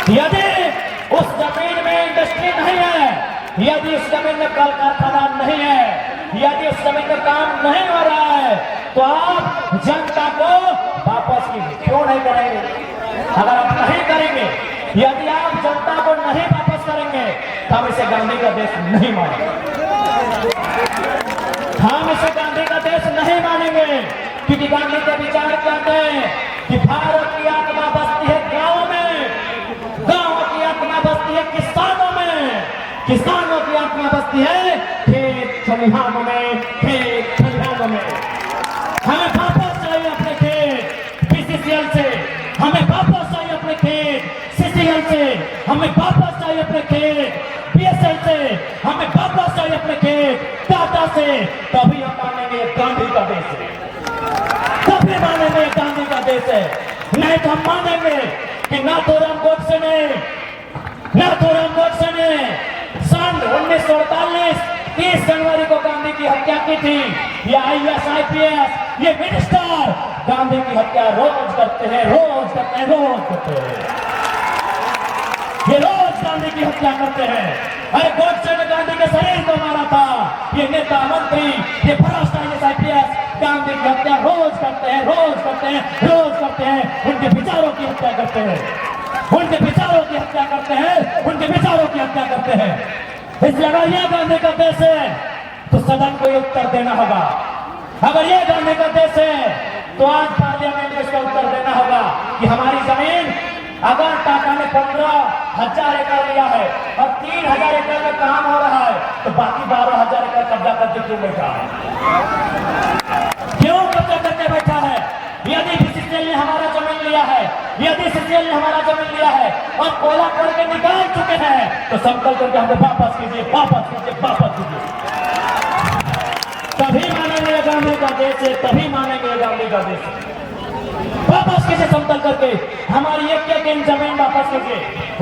यदि उस जमीन में इंडस्ट्री नहीं है, यदि उस जमीन में कल कारखाना नहीं है, यदि उस जमीन में काम नहीं हो रहा है, तो आप जनता को वापस कीजिए। क्यों नहीं करेंगे? अगर आप नहीं करेंगे, यदि आप जनता को नहीं वापस करेंगे, तो हम इसे गांधी का देश नहीं मानेंगे। हम इसे गांधी का देश नहीं मानेंगे, क्योंकि गांधी के विचार कहते हैं कि भारत की आत्मा बसती है गांव में, गांव की आत्मा बसती है किसानों में, किसानों की आत्मा बसती है खेत खलिहानों में, खेत खलिहानों में। हमें वापस चाहिए अपने खेत बीसीसीएल से, हमें वापस चाहिए अपने खेत सीसीएल से, हमें वापस चाहिए अपने खेत बीएसएल से, हमें वापस चाहिए अपने खेत टाटा से। तभी हम मानेंगे गांधी का देश है, तभी मानेंगे गांधी का देश है। नहीं तो हम मानेंगे कि नाथूराम गोडसे ने सन 1948 30 जनवरी को गांधी की हत्या की थी। ये आईएएस आईपीएस ये मिनिस्टर गांधी की हत्या रोज करते हैं, रोज करते हैं, रोज करते हैं। ये रोज गांधी की हत्या करते हैं। अरे गोडसे ने गांधी के शरीर को मारा था। ये नेता मंत्री, ये भ्रष्ट आईएएस आईपीएस गांधी की हत्या रोज करते हैं, रोज करते हैं, रोज करते हैं। उनके विचारों की हत्या करते हैं, उनके विचारों की हत्या करते हैं, उनके विचारों की हत्या करते हैं। इसलिए अगर ये गांधी का देश है तो सदन को उत्तर देना होगा। अगर ये गांधी का देश है तो आज पार्लियामेंट में इसका उत्तर देना होगा कि हमारी जमीन अगर टाटा ने 15,000 एकड़ लिया है और 3,000 एकड़ में काम हो रहा है, तो बाकी 12,000 एकड़ कब्जा करके क्यों बैठा है? क्यों कब्जा करके बैठा है? यदि बीसीसीएल ने हमारा जमीन लिया है, यदि सीसीएल ने हमारा जमीन लिया है और कोयला खोल के निकाल चुके हैं, तो संकल्प करके हमें वापस कीजिए, वापस कीजिए, वापस कीजिए। तभी मानेंगे गांधी का देश है, तभी मानेंगे गांधी का देश है। वापस कीजिए संकल्प करके, हमारी एक दिन जमीन वापस कीजिए।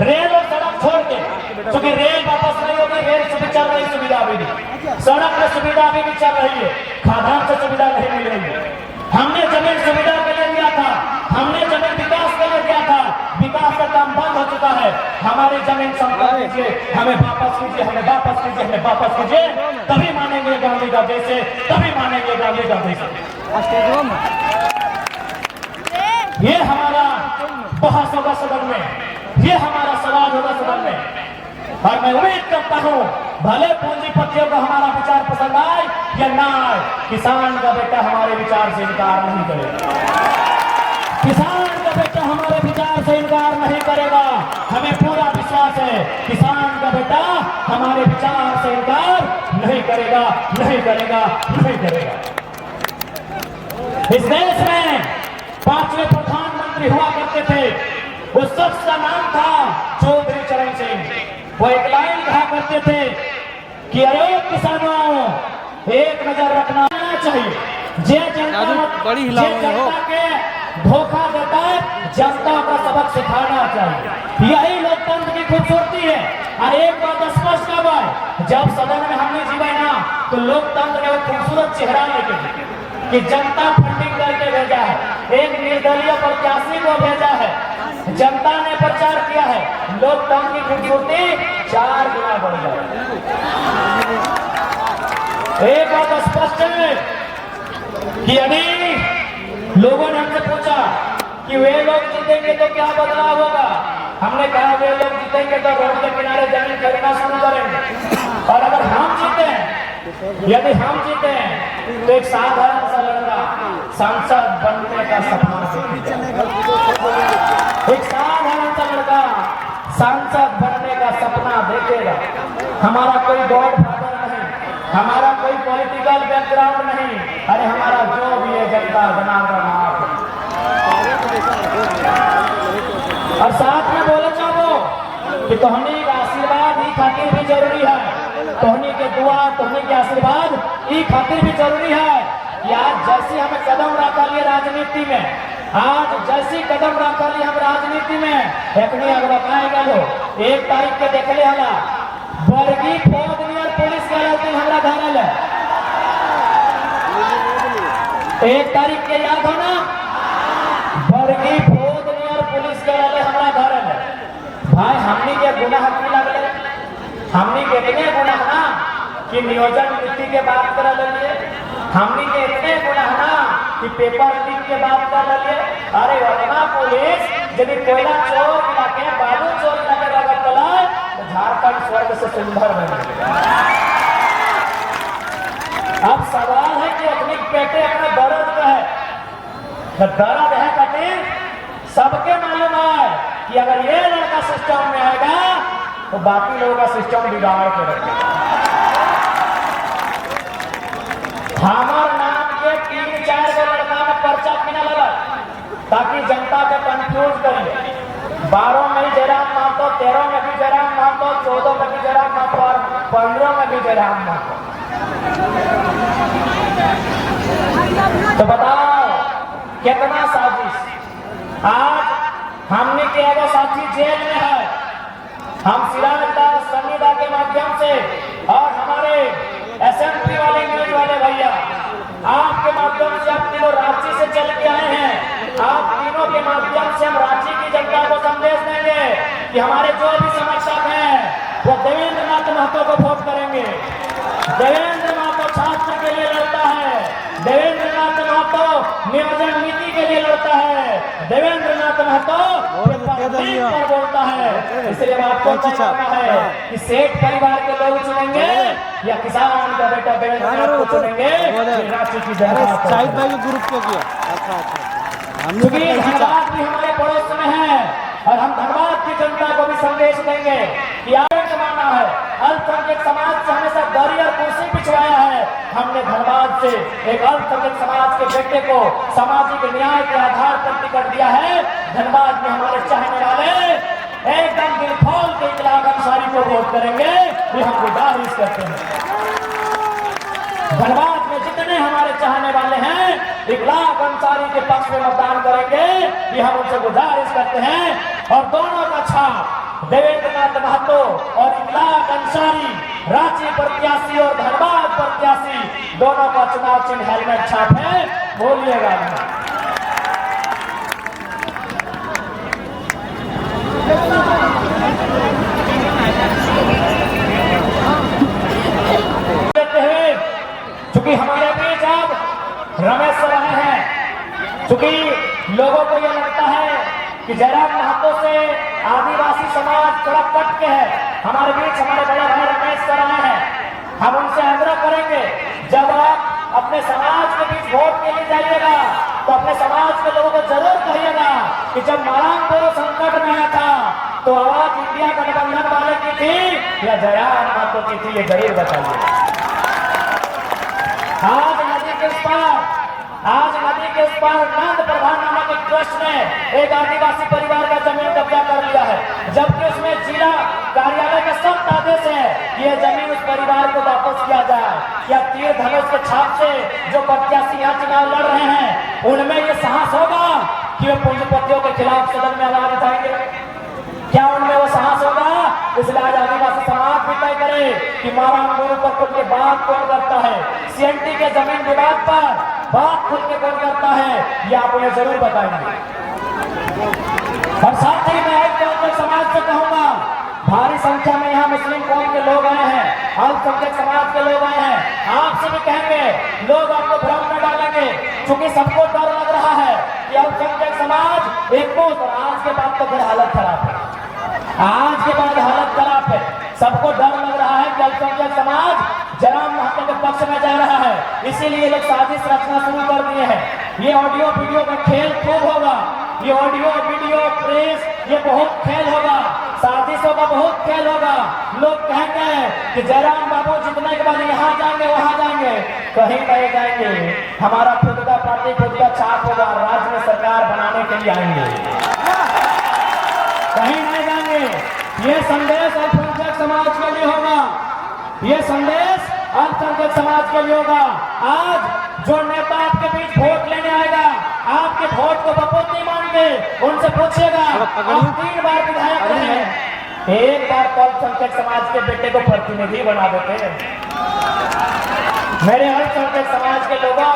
रेल और सड़क छोड़ के, क्योंकि रेल वापस नहीं होगी, रेल से चल रही सुविधा अभी भी, सड़क में सुविधा अभी भी चल रही है, खादान से सुविधा नहीं मिल रही है। हमने जमीन सुविधा के लिए दिया था, हमने जमीन विकास के लिए दिया था, विकास का काम बंद हो चुका है। हमारी जमीन संकल्प कीजिए, हमें वापस कीजिए, हमें वापस कीजिए, हमें वापस कीजिए। तभी मानेंगे गांधी का देश है, तभी मानेंगे गांधी का देश है। ये हमारा बहस होगा सदन में, ये हमारा सवाल होगा सदन में। और मैं उम्मीद करता हूं भले पूंजीपतियों को हमारा विचार पसंद आए या ना आए, किसान का बेटा हमारे विचार से इनकार नहीं करेगा। किसान का बेटा हमारे विचार से इनकार नहीं करेगा। हमें पूरा विश्वास है किसान का बेटा हमारे विचार से इनकार नहीं करेगा, नहीं करेगा, नहीं करेगा। इस देश में 5वें प्रधानमंत्री हुआ करते थे, उस शख्स का नाम था चौधरी चरण सिंह। वो एक लाइन कहा करते थे कि अरे किसानों, एक नजर रखना चाहिए, जे जनता के धोखा देता है, जनता का सबक सिखाना चाहिए। यही लोकतंत्र की खूबसूरती है। और एक बात स्पष्ट कब है, जब सदन में हमने जीवा ना, तो लोकतंत्र का एक खूबसूरत चेहरा लेके कि जनता फंडिंग करके भेजा है, एक निर्दलीय प्रत्याशी को भेजा है, जनता ने प्रचार किया है, लोकतंत्र की खूबसूरती 4 गुना बढ़ जाए। एक बात स्पष्ट है कि यदि लोगों ने हमसे पूछा कि वे लोग जीतेंगे तो क्या बदलाव होगा, हमने कहा वे लोग जीतेंगे तो रोड के किनारे जमीन खरीदना शुरू करेंगे। और अगर हम जीते हैं, यदि हम जीते हैं, तो एक साधारण सा लड़का सांसद बनने का सपना देखेगा। एक साधारण सा लड़का सांसद बनने का सपना देखेगा। हमारा कोई गॉड फादर नहीं, हमारा कोई पॉलिटिकल बैकग्राउंड नहीं, अरे हमारा जो भी है जनता जनार्दन आप। और साथ में बोले चाहो कि तोहनी का आशीर्वाद ही खातिर भी जरूरी है, तोहनी के दुआ, तोहनी के आशीर्वाद ई खातिर भी जरूरी है कि आज जैसी हमें कदम रखा लिए राजनीति में, आज जैसी कदम रखा लिए हम राजनीति में, एकनी अगला पाएगा लो 1 तारीख के देखले हला बरगी फौज नियर पुलिस के दिन हमरा धरल है। 1 तारीख के याद हो ना, बरगी फौज नियर पुलिस के हमरा धरल है। गुनाह की लगले, हमनी के इतने गुनाह ना कि नियोजन नीति के बात कर लिए, हमनी के इतने गुनाह ना कि पेपर लीक के बात कर लिए। अरे वरना पुलिस यदि कोयला चोर इलाके बालू चोर इलाके अगर चलाए तो झारखंड स्वर्ग से सुंदर बन जाएगा। अब सवाल है कि अपनी पेटे अपने दर्द का है, दर्द है कठिन सबके मालूम है कि अगर ये लड़का सिस्टम में आएगा तो बाकी लोगों का सिस्टम बिगाड़ के रखेगा। हमार नाम के 3-4 गो लड़का में पर्चा किना लगा ताकि जनता को कंफ्यूज करिए। 12 में भी जयराम महतो, 13 में भी जयराम महतो, 14 में भी जयराम महतो और 15 में भी जयराम महतो। तो बताओ कितना साजिश। आज हमने के एगो साथी जेल में है, हम सिराजदार सन्नीदा के माध्यम से और हमारे एसएमपी वाले न्यूज वाले भैया आपके माध्यम से आप तीनों रांची से चल के आए हैं। आप तीनों के माध्यम से हम रांची की जनता को संदेश देंगे कि हमारे जो भी समर्थक हैं वो देवेंद्र नाथ महतो को वोट करेंगे। देवेंद्र महतो छात्र के लिए लड़ता है, देवेंद्र नाथ महतो नियोजन नीति के लिए लड़ता है, देवेंद्र नाथ महतो पर बोलता है। इसलिए आपको कहना है कि सेठ परिवार के लोग चुनेंगे या किसान का बेटा देवेंद्र नाथ को चुनेंगे। रांची की जनता शाहिद भाई ग्रुप को किया। अच्छा धनबाद भी हमारे पड़ोस में है और हम धनबाद की जनता को भी संदेश देंगे कि आगे जमाना है, अल्पसंख्यक समाज से हमेशा दरी और कुर्सी पिछवाया है। हमने धनबाद से एक अल्पसंख्यक समाज के बेटे को सामाजिक न्याय के आधार पर टिकट दिया है। धनबाद में हमारे चाहने वाले एकदम दिल खोल के इकलाक अंसारी को वोट करेंगे, ये हम गुजारिश करते हैं। धनबाद में जितने हमारे चाहने वाले हैं इकलाक अंसारी के पक्ष में मतदान करेंगे, ये हम उनसे गुजारिश करते हैं। और दोनों का छाप देवेंद्र नाथ महतो और इकलाक अंसारी, रांची प्रत्याशी और धनबाद प्रत्याशी, दोनों का चुनाव चिन्ह हेलमेट छाप है, बोलिएगा नहीं। चूंकि हमारे बीच अब रमेश रहे हैं, चूंकि लोगों को यह लगता है कि जयराम महतो से आदिवासी समाज थोड़ा कट के है, हमारे बीच हमारे बड़े भाई रमेश रहे हैं। हम उनसे आग्रह करेंगे जब आप अपने समाज के बीच वोट के लिए जाइएगा तो अपने समाज के लोगों को जरूर कहिएगा कि जब मारांपुर संकट में आया था तो आवाज इंडिया गठबंधन वाले की थी या जयराम महतो की थी, ये जरूर बताइए। आज नदी के उस पार नंद प्रधान नामक एक ट्रस्ट ने एक आदिवासी परिवार का जमीन कब्जा कर लिया है, जबकि उसमें जिला कार्यालय का सख्त आदेश है कि यह जमीन उस परिवार को वापस किया जाए। क्या तीर धनुष के छाप से जो प्रत्याशी यहाँ चुनाव लड़ रहे हैं उनमें ये साहस होगा कि वे पूंजीपतियों के खिलाफ सदन में आवाज उठाएंगे? क्या उनमें वो साहस होगा? इसलिए आज आदिवासी समाज भी तय करे कि मारांगुरु पर खुल के बात कौन करता है, सीएनटी के जमीन विवाद पर बात खुल के कौन करता है, ये आप उन्हें जरूर बताएंगे। और साथ ही मैं एक समाज से कहूंगा, भारी संख्या में यहाँ मुस्लिम कौम के लोग आए हैं, अल्पसंख्यक समाज के लोग आए हैं, आपसे भी कहेंगे लोग आपको भ्रम में डालेंगे, क्योंकि सबको डर लग रहा है कि अल्पसंख्यक समाज एक को, और आज के बाद तो फिर हालत खराब है, आज के बाद हालत खराब है। सबको डर लग रहा है कि अल्पसंख्यक समाज जयराम महतो के पक्ष में जा रहा है, इसीलिए लोग साजिश रचना शुरू कर दिए हैं। ये ऑडियो वीडियो का खेल खूब होगा, ये ऑडियो वीडियो प्रेस ये बहुत खेल होगा, साजिशों का बहुत खेल होगा। लोग कहेंगे कि जयराम बाबू जितने के बाद यहाँ जाएंगे वहां जाएंगे, कहीं नहीं जाएंगे, हमारा खुद का पार्टी खुद का छाप होगा, राज्य में सरकार बनाने के लिए आएंगे, कहीं नहीं जाएंगे। ये संदेश अल्पसंख्यक समाज के लिए होगा, ये संदेश अल्पसंख्यक समाज के लिए होगा। आज जो नेता आपके बीच वोट लेने आएगा, आपके वोट को बपोती मान के उनसे पूछिएगा आप 3 बार विधायक रहे, एक बार तो अल्पसंख्यक समाज के बेटे को प्रतिनिधि बना देते हैं। मेरे अल्पसंख्यक समाज के लोगों,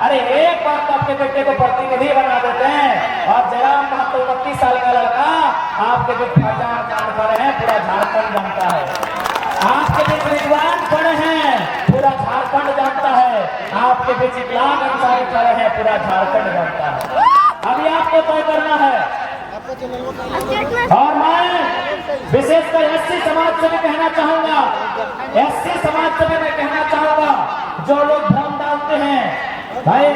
अरे एक बार तो आपके बेटे को प्रतिनिधि बना देते हैं। और जयराम महतो 29 साल का लड़का आपके जो प्रचार कर रहे हैं पूरा बीच लाख अनुसार खड़े हैं, पूरा झारखंड बनता है। अभी आपको तय करना है। और मैं विशेषकर एससी समाज से भी कहना चाहूंगा, एससी समाज से भी मैं कहना चाहूंगा, जो लोग भ्रम डालते हैं, भाई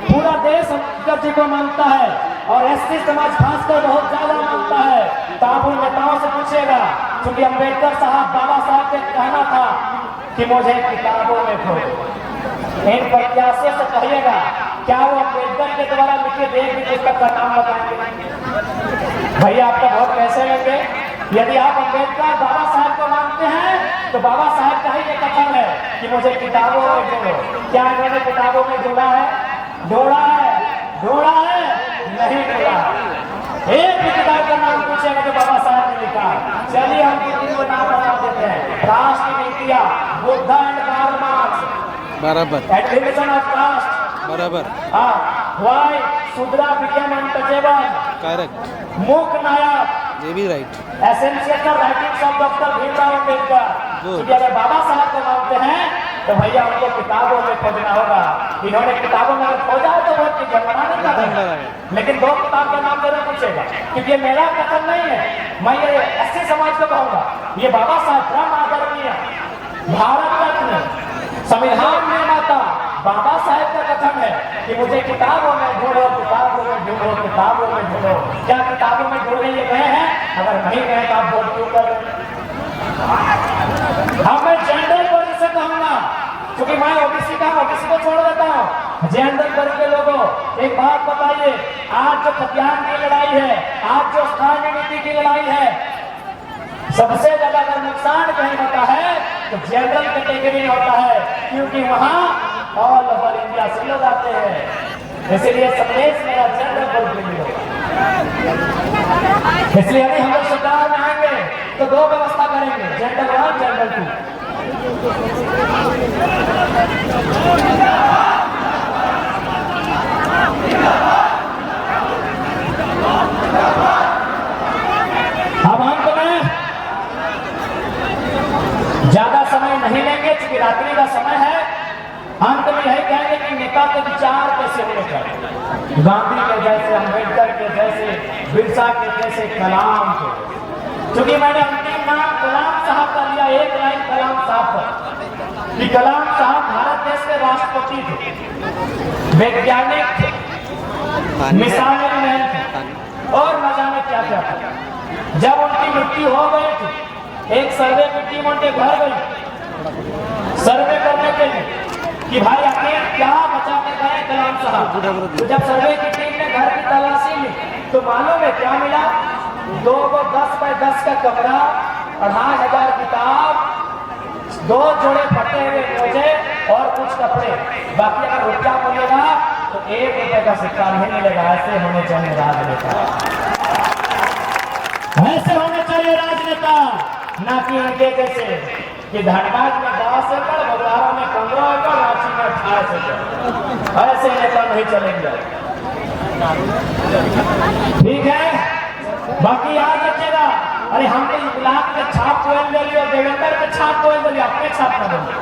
पूरा देश अम्बेडकर जी को मानता है और एससी समाज खासकर बहुत ज्यादा मानता है। तो आप उन नेताओं से पूछिएगा, क्योंकि अम्बेडकर साहब, बाबा साहब का कहना था कि मुझे किताबों में खोजो। इन प्रत्याशियों से कहिएगा, क्या वो अम्बेडकर के द्वारा लिखे एक भी पुस्तक का नाम बताएंगे? भैया आपका वोट कैसे लेंगे? यदि आप अम्बेडकर बाबा साहब को मानते हैं तो बाबा साहब का ही ये कथन है कि मुझे किताबों में जोड़ो। क्या इन्होंने किताबों में जोड़ा है? जोड़ा है? जोड़ा है? नहीं जोड़ा है। एक भी किताब का नाम पूछेगा तो बाबा साहब ने लिखा। चलिए हम तीन को नाम बता देते हैं। राष्ट्र नीतियां, बुद्धा एंड कार्ल मार्क्स, बराबर, एडमिशन ऑफ कास्ट, बराबर, हाँ, Y Sudra William untouchable, correct, मूक नायक, ये भी right. Essential writings of doctor Bhimrao Ambedkar. क्योंकि अगर बाबा साहब को मानते हैं तो भैया उनको किताबों में खोजना होगा। इन्होंने किताबों में अगर खोजा है तो बहुत की जमाना नहीं करता, लेकिन दो किताब का नाम जरूर पूछेगा, क्योंकि ये मेरा कथन नहीं है। मैं ये एससी समाज को कहूंगा, ये बाबा साहब परम आदरणीय भारत रत्न संविधान निर्माता बाबा साहब का कथन है कि मुझे किताबों में ढूंढो, किताबों में ढूंढो, किताबों में ढूंढो। क्या किताबों में ढूंढने ये गए हैं? अगर नहीं गए तो आप वोट क्यों कर रहे हैं? हाँ, मैं जनरल वर्ग से कहूंगा, क्योंकि मैं ओबीसी का ओबीसी को छोड़ देता हूँ। जनरल वर्ग के लोगों, एक बात बताइए, आज जो खतियान की लड़ाई है, आज जो स्थानीय नीति की लड़ाई है, सबसे ज्यादा अगर नुकसान कहीं होता है तो जनरल कैटेगरी में होता है, क्योंकि वहां ऑल ओवर इंडिया से लोग आते हैं। इसीलिए संदेश मेरा जनरल वर्ग के लिए होगा। इसलिए यदि हम लोग सरकार में आएंगे तो दो व्यवस्था करेंगे, जनरल वन, जनरल टू। अब अंत में ज्यादा समय नहीं लेंगे, क्योंकि रात्रि का समय है। अंत में यही कहेंगे कि नेता के विचार कैसे होने चाहिए, गांधी के जैसे, अम्बेडकर के जैसे, बिरसा के जैसे, कलाम के। क्योंकि मैंने अंतिम नाम कलाम साहब का लिया, एक लाइन कलाम साहब पर, कि कलाम साहब भारत देश के राष्ट्रपति थे, वैज्ञानिक थे, मिसाइल मैन थे और न जाने क्या क्या था। जब उनकी मृत्यु हो गई थी, एक सर्वे की टीम उनके घर गई सर्वे करने के लिए कि भाई आखिर क्या बचा कर गए कलाम साहब। तो जब सर्वे की टीम ने घर की तलाशी ली तो मालूम है क्या मिला? 2 10 बाय 10 का कमरा, 2500 किताब, 2 जोड़े फटे हुए मोजे और कुछ कपड़े। बाकी अगर रुपया मिलेगा तो 1 रुपए का सिक्का नहीं मिलेगा। ऐसे होने चाहिए राजनेता, ऐसे होने चाहिए राजनेता, ना कि उनके जैसे कि धनबाद में 10 एकड़, बगलारा में 15 एकड़, रांची में 28 एकड़। ऐसे नेता नहीं चलेंगे। ठीक है, बाकी याद रखिएगा। अरे हमने इकलाब के छाप को ले लिया, देवेंद्र के छाप को ले लिया, अपने छाप ना बोलिए।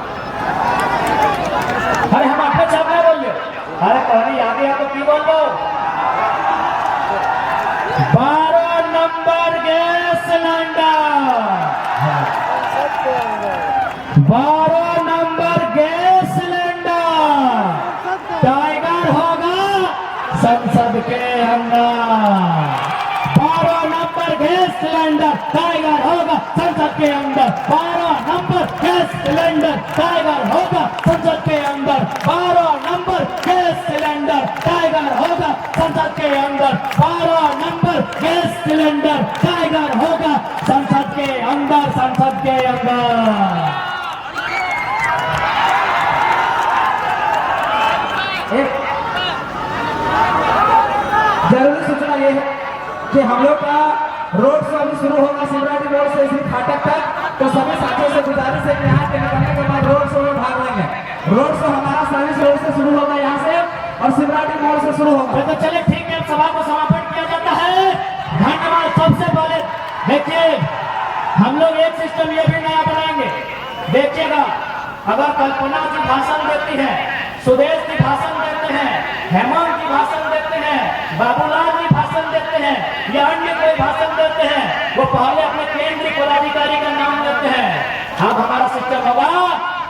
अरे हम अपने छाप ना बोलिए। अरे कहनी याद है तो की बोल दो। 12 number gas cylinder, 12 number gas cylinder tiger होगा संसद के अंदर। 12 नंबर गैस सिलेंडर टाइगर होगा संसद के अंदर। 12 नंबर गैस सिलेंडर टाइगर होगा संसद के अंदर। 12 नंबर गैस सिलेंडर टाइगर होगा संसद के अंदर। 12 नंबर गैस सिलेंडर टाइगर होगा संसद के अंदर, संसद के अंदर। जरूरी सूचना ये है कि हम लोग का रोड शो अभी शुरू होगा शिवराज रोड से इसी फाटक तक। तो सभी साथियों से गुजारिश है कि यहाँ के निकलने के बाद रोड शो में भाग लेंगे। रोड शो हमारा सर्विस रोड से शुरू होगा यहाँ से और शिवराज मोड़ से शुरू होगा। तो चलिए ठीक है, सभा को समापन किया जाता है। धन्यवाद। सबसे पहले देखिए, हम लोग एक सिस्टम ये भी नया बनाएंगे। देखिएगा, अगर कल्पना जी भाषण देती है सुदेश जी भाषण देते हैं, हेमंत जी भाषण देते हैं, बाबूलाल जी भाषण देते हैं या अन्य कोई भाषण देते हैं, वो पहले अपने केंद्रीय पदाधिकारी का नाम लेते हैं। अब हमारा सिस्टम होगा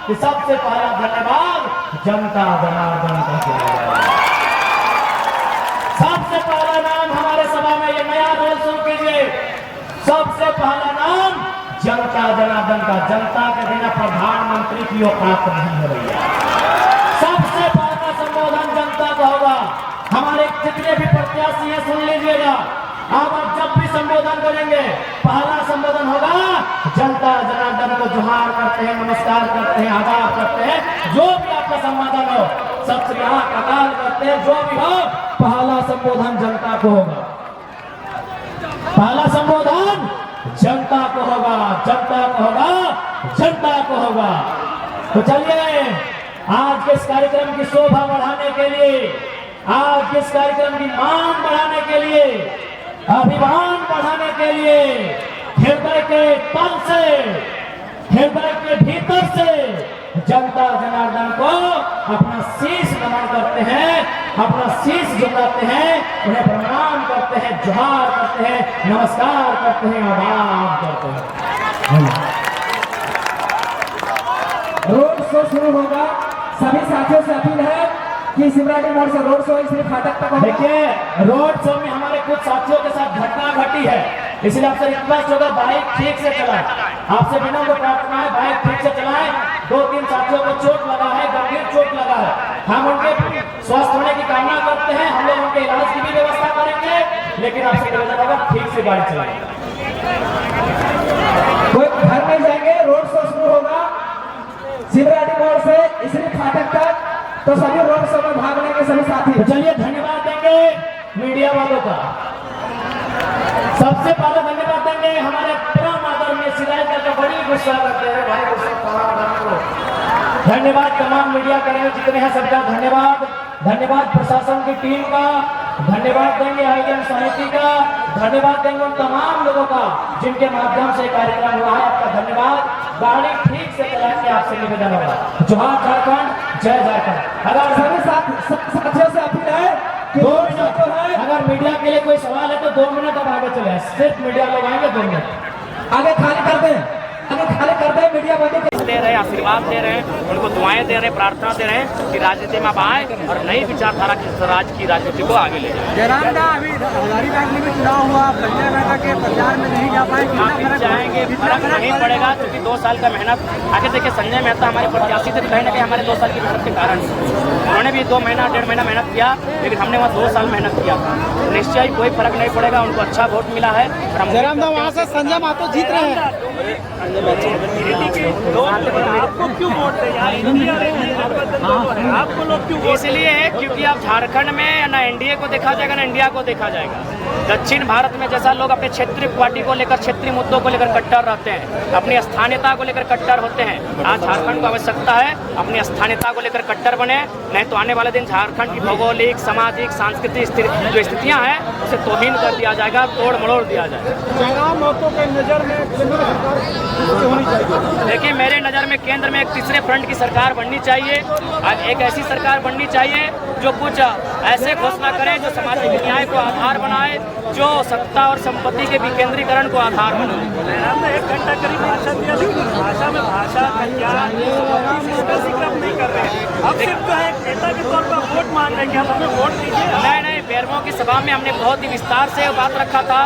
कि सबसे पहला धन्यवाद जनता जनार्दन का किया जाएगा। सबसे पहला नाम हमारे सभा में ये नया रोल शुरू कीजिए। सबसे पहला नाम जनता जनार्दन का। जनता के बिना प्रधानमंत्री की औकात नहीं हो रही है। सबसे पहला संबोधन जनता का होगा। हमारे जितने भी प्रत्याशी हैं सुन लीजिएगा, अब आप जब भी संबोधन करेंगे पहला संबोधन होगा जनता जनार्दन को जोहार करते हैं, नमस्कार करते हैं, आदाब करते हैं, जो भी आपका संबोधन हो, सत श्री अकाल करते हैं, जो भी हो, पहला संबोधन जनता को होगा। पहला संबोधन जनता को होगा, जनता को होगा, जनता को होगा। तो चलिए आज के इस कार्यक्रम की शोभा बढ़ाने के लिए, आज के इस कार्यक्रम की मान बढ़ाने के लिए, अभिमान बढ़ाने के लिए हृदय के तल से, हृदय के भीतर से जनता जनार्दन को अपना शीश नमन करते हैं, अपना शीश झुकाते हैं, उन्हें प्रणाम करते हैं, जोहार करते हैं, नमस्कार करते हैं, आदाब करते हैं। रोड शो शुरू होगा। सभी साथियों से अपील है कि सिमराटी मोड़ से रोड शो इसलिए फाटक तक होगा। देखिए रोड शो में हमारे कुछ साथियों के साथ घटना घटी है, इसलिए आपसे रिक्वेस्ट होगा बाइक ठीक से चलाएं। आपसे विनम्र प्रार्थना है बाइक ठीक से चलाएं। 2-3 साथियों को चोट लगा है, गंभीर चोट लगा है। हम उनके स्वस्थ होने की कामना करते हैं, हम लोग उनके इलाज की भी व्यवस्था करेंगे, लेकिन आपसे निवेदन होगा ठीक से गाड़ी चलाएं। कोई घर नहीं जाएंगे। रोड शो शुरू होगा सिमराटी मोड़ से इसलिए फाटक तक, तो सभी रोड शो में भाग लेंगे सभी साथी। तो चलिए धन्यवाद देंगे मीडिया वालों का। सबसे पहले धन्यवाद देंगे हमारे परम आदरणीय शिकायत करके बड़ी गुस्सा करते हैं भाई, धन्यवाद तमाम मीडिया कर्मी जितने हैं सबका धन्यवाद। धन्यवाद प्रशासन की टीम का, धन्यवाद देंगे आयोजन समिति का, धन्यवाद देंगे उन तमाम लोगों का जिनके माध्यम से कार्यक्रम हुआ है। आपका धन्यवाद। गाड़ी ठीक से चलाने के आपसे निवेदन होगा। जोहार झारखंड, जय झारखंड। अगर सभी साथियों से अपील है कि 2 मिनट है, अगर मीडिया के लिए कोई सवाल है तो 2 मिनट अब आगे चले, सिर्फ मीडिया लोग आएंगे 2 मिनट आगे खाली कर दें, आगे खाली कर दें। मीडिया बंदी दे रहे हैं, आशीर्वाद दे रहे हैं, उनको दुआएं दे रहे हैं, प्रार्थना दे रहे हैं कि राजनीति में आप आए और नई विचारधारा की राज्य की राजनीति को आगे ले जाए। जयराम दा, अभी हजारीबाग में भी चुनाव हुआ, संजय मेहता के प्रचार में नहीं जा पाए, आप जाएंगे फर्क नहीं पड़ेगा क्योंकि 2 साल का मेहनत। आगे देखिए संजय मेहता हमारे प्रत्याशी थे, कहीं ना कहीं हमारे 2 साल की मेहनत के कारण उन्होंने भी 2 महीना 1.5 महीना मेहनत किया, लेकिन हमने वहाँ 2 साल मेहनत किया था। निश्चय कोई फर्क नहीं पड़ेगा, उनको अच्छा वोट मिला है। जयराम दा, वहाँ से संजय महतो जीत रहे हैं। आपको क्यों वोट आपको लोग क्यों? इसलिए क्योंकि अब झारखंड में न एनडीए को देखा जाएगा न इंडिया को देखा जाएगा। दक्षिण भारत में जैसा लोग अपने क्षेत्रीय पार्टी को लेकर, क्षेत्रीय मुद्दों को लेकर कट्टर रहते हैं, अपनी स्थानीयता को लेकर कट्टर होते हैं, आज झारखंड को आवश्यकता है अपनी स्थानीयता को लेकर कट्टर बने, नहीं तो आने वाले दिन झारखंड की भौगोलिक, सामाजिक, सांस्कृतिक जो स्थितियाँ हैं उसे तौहीन कर दिया जाएगा, तोड़ मरोड़ दिया जाएगा। जयराम महतो के नजर में केंद्र सरकार होनी चाहिए। देखिए मेरे नज़र में केंद्र में एक तीसरे फ्रंट की सरकार बननी चाहिए। एक ऐसी सरकार बननी चाहिए जो कुछ ऐसे घोषणा करे जो सामाजिक न्याय को आधार बनाए, जो सत्ता और संपत्ति के विकेंद्रीकरण को आधार बनाए। 1 घंटा करीब भाषण दिया, भाषा में भाषा नहीं कर रहे हैं। अब सिर्फ जो है नेता के तौर पर वोट मांग रहे हैं, हमें वोट दीजिए। नहीं, बेरमो की सभा में हमने बहुत ही विस्तार से बात रखा था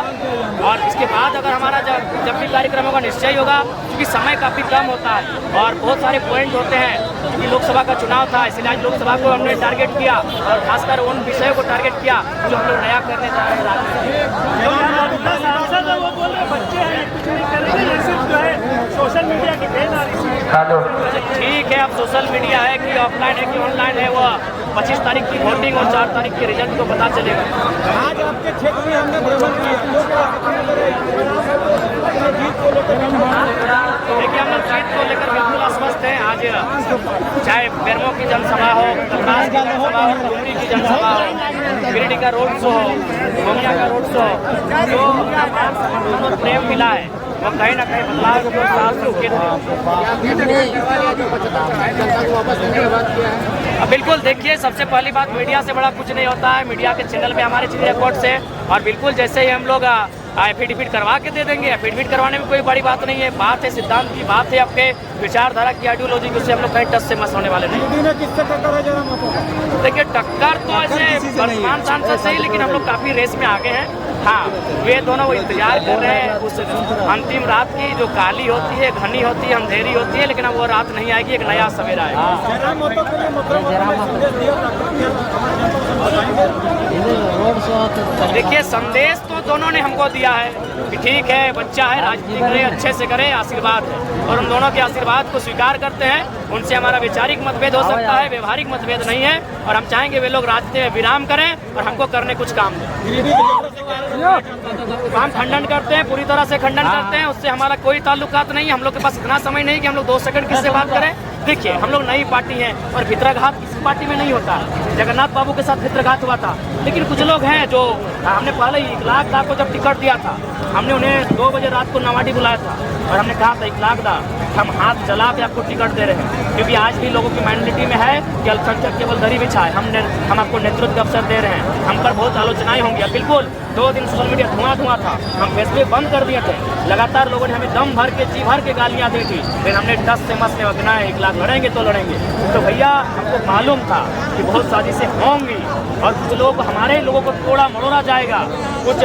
और इसके बाद अगर हमारा जब भी कार्यक्रम होगा निश्चय होगा, क्योंकि समय काफ़ी कम होता है और बहुत सारे पॉइंट होते हैं, क्योंकि लोकसभा का चुनाव था इसलिए आज लोकसभा को हमने टारगेट किया और खासकर उन विषयों को टारगेट किया जो हम लोग नया करने जा रहे हैं। सांसद वो बोल रहे बच्चे हैं कुछ नहीं करेंगे, ये सिर्फ जो है सोशल मीडिया की देन आ रही है। ठीक है, अब सोशल मीडिया है कि ऑफलाइन है कि ऑनलाइन है, वो 25 तारीख की वोटिंग और 4 तारीख के रिजल्ट को पता चलेगा। आज आपके क्षेत्र में हमने भ्रमण किया, देखिए हम लोग जीत को लेकर बिल्कुल आश्वस्त हैं। आज चाहे बेरमो की जनसभा हो, कपरास की जनसभा हो, कुमरी की जनसभा हो, गिरिडीह का रोड शो हो, मोमिया का रोड शो हो, जो समर्थन और प्रेम मिला है वो कहीं ना कहीं बदलाव की ओर साल से उकेत है। बिल्कुल देखिए, सबसे पहली बात मीडिया से बड़ा कुछ नहीं होता है। मीडिया के चैनल पे हमारे चीज़ रिकॉर्ड से और बिल्कुल जैसे ही हम लोग एफिडेविट करवा के दे देंगे। एफिडेविट करवाने में कोई बड़ी बात नहीं है। बात है सिद्धांत की, बात है आपके विचारधारा की, आइडियोलॉजी की, उससे हम लोग कहीं टच से मस होने वाले नहीं। देखिए टक्कर तो ऐसे वर्तमान सांसद से ही, लेकिन हम लोग काफ़ी रेस में आगे हैं। हाँ, वे दोनों इंतजार कर रहे हैं उस अंतिम रात की, जो काली होती है, घनी होती है, अंधेरी होती है, लेकिन अब वो रात नहीं आएगी, एक नया सवेरा आएगा। देखिए संदेश तो दोनों ने हमको दिया है कि ठीक है, बच्चा है, राजनीति करे, अच्छे से करे, आशीर्वाद है, और हम दोनों के आशीर्वाद को स्वीकार करते हैं। उनसे हमारा वैचारिक मतभेद हो सकता है, व्यवहारिक मतभेद नहीं है, और हम चाहेंगे वे लोग राजनीति में विराम करें और हमको करने कुछ काम दें। हम खंडन करते हैं, पूरी तरह से खंडन करते हैं, उससे हमारा कोई ताल्लुकात नहीं है। हम लोग के पास इतना समय नहीं कि हम लोग 2 सेकंड किससे बात करें। देखिए हम लोग नई पार्टी हैं और भितराघात किसी पार्टी में नहीं होता है। जगन्नाथ बाबू के साथ भितराघात हुआ था, लेकिन कुछ लोग हैं जो हमने पहले ही 1 लाख दा को जब टिकट दिया था, हमने उन्हें 2 बजे रात को नवाडी बुलाया था और हमने कहा था 1 लाख दा, हम हाथ जला के आपको टिकट दे रहे हैं, क्योंकि आज भी लोगों की मेंटालिटी में है कि अल्पसंख्यक केवल दरी बिछाए। हम आपको नेतृत्व का अवसर दे रहे हैं। हम पर बहुत आलोचनाएं होंगी। बिल्कुल 2 दिन सोशल मीडिया धुआं था, हम फेसबुक बंद कर दिए थे। लगातार लोगों ने हमें दम भर के जी भर के गालियाँ दी थी, फिर हमने टस से मस में वगना है 1 लाख लड़ेंगे तो लड़ेंगे। तो भैया हमको मालूम था कि बहुत साजिशें होंगी और कुछ लोग हमारे लोगों को तोड़ा मरोड़ा जाएगा, कुछ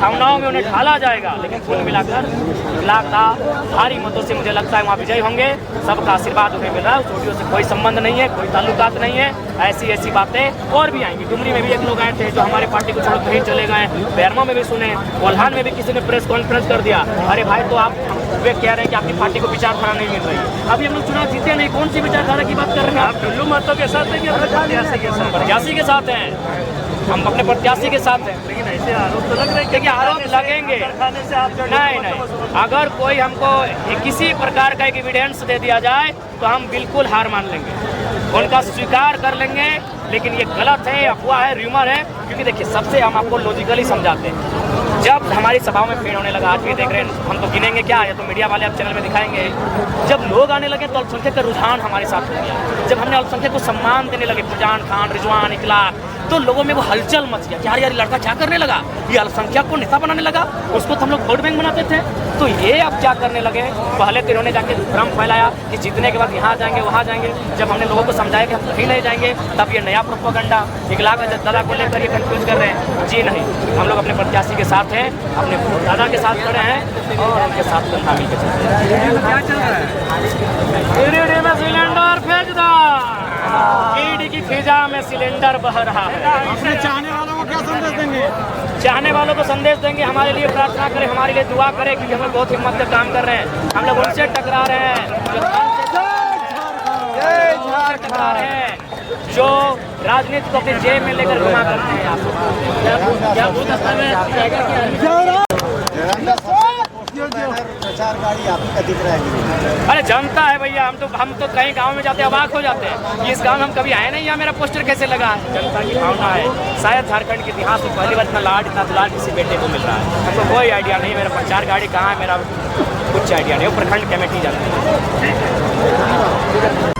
भावनाओं में उन्हें ढाला जाएगा, लेकिन कुल मिलाकर 1 लाख था भारी मतों से मुझे लगता है वहाँ विजयी होंगे। सबका आशीर्वाद उन्हें मिल रहा है, उस वीडियो से कोई संबंध नहीं है, कोई ताल्लुकात नहीं है। ऐसी बातें और भी आएंगी। डुमरी में भी एक लोग आए थे जो हमारे पार्टी को छोड़ कहीं चले गए, बैरमा में भी सुने, कोल्हान में भी किसी ने प्रेस कॉन्फ्रेंस कर दिया, अरे भाई तो आप वे कह रहे हैं कि आपकी पार्टी को विचारधारा नहीं मिल रही। अभी हम लोग चुनाव जीते नहीं, कौन सी विचारधारा की बात कर रहे हैं आप? डुल्लू महतो के साथ हैं, प्रत्याशी के साथ हैं, हम अपने प्रत्याशी के साथ हैं। लेकिन ऐसे आरोप तो लग रहे हैं कि आरोप लगेंगे नहीं। अगर कोई हमको किसी प्रकार का एक एविडेंस दे दिया जाए तो हम बिल्कुल हार मान लेंगे, उनका स्वीकार कर लेंगे। लेकिन ये गलत है, अफवाह है, र्यूमर है। क्योंकि देखिए सबसे हम आपको लॉजिकली समझाते हैं। जब हमारी सभाओं में भीड़ होने लगा, आज भी देख रहे हैं, हम तो गिनेंगे क्या, ये तो मीडिया वाले आप चैनल में दिखाएंगे। जब लोग आने लगे तो अल्पसंख्यक का रुझान हमारे साथ हो गया। जब हमने अल्पसंख्यक को सम्मान देने लगे, फरजान खान, रिजवान, इखलाक, तो लोगों में वो हलचल मच गया कि यार लड़का क्या करने लगा, ये अल्पसंख्यक को नेता बनाने लगा, उसको तो हम लोग वोट बैंक बनाते थे। तो ये अब क्या करने लगे, पहले तो इन्होंने जाके भ्रम फैलाया कि जीतने के बाद यहाँ जाएंगे वहाँ जाएंगे। जब हमने लोगों को समझाया कि हम कहीं नहीं जाएंगे, तब ये नया प्रोपेगेंडा इखलाक दादा को लेकर ये कंफ्यूज कर रहे हैं। जी नहीं, हम लोग अपने प्रत्याशी के साथ हैं, अपने दादा के साथ खड़े हैं और उनके साथ कंधा मिल के चलते हैं। क्या चल रहा है? गिरिडीह में सिलेंडर भेज दो, ईडी की फिजा में सिलेंडर बह रहा है। अपने चाहने वालों को क्या संदेश देंगे? चाहने वालों को संदेश देंगे, हमारे लिए प्रार्थना करें, हमारे लिए दुआ करें, क्योंकि हम लोग बहुत हिम्मत से काम कर रहे हैं। हम लोग उनसे टकरा रहे हैं जो राजनीति को अपनी जेब में लेकर घुमा करते हैं। प्रचार गाड़ी आप ही का दिख रहा है। अरे जनता है भैया, हम तो कहीं गांव में जाते अवाक हो जाते हैं कि इस गांव में हम कभी आए नहीं, या मेरा पोस्टर कैसे लगा है। जनता की भावना है। शायद झारखंड के इतिहास में पहली बार इतना लाड, इतना दुलार किसी बेटे को मिल रहा है। हमको कोई आइडिया नहीं, मेरा प्रचार गाड़ी कहाँ है, मेरा कुछ आइडिया नहीं। वो प्रखंड कमेटी जाती है।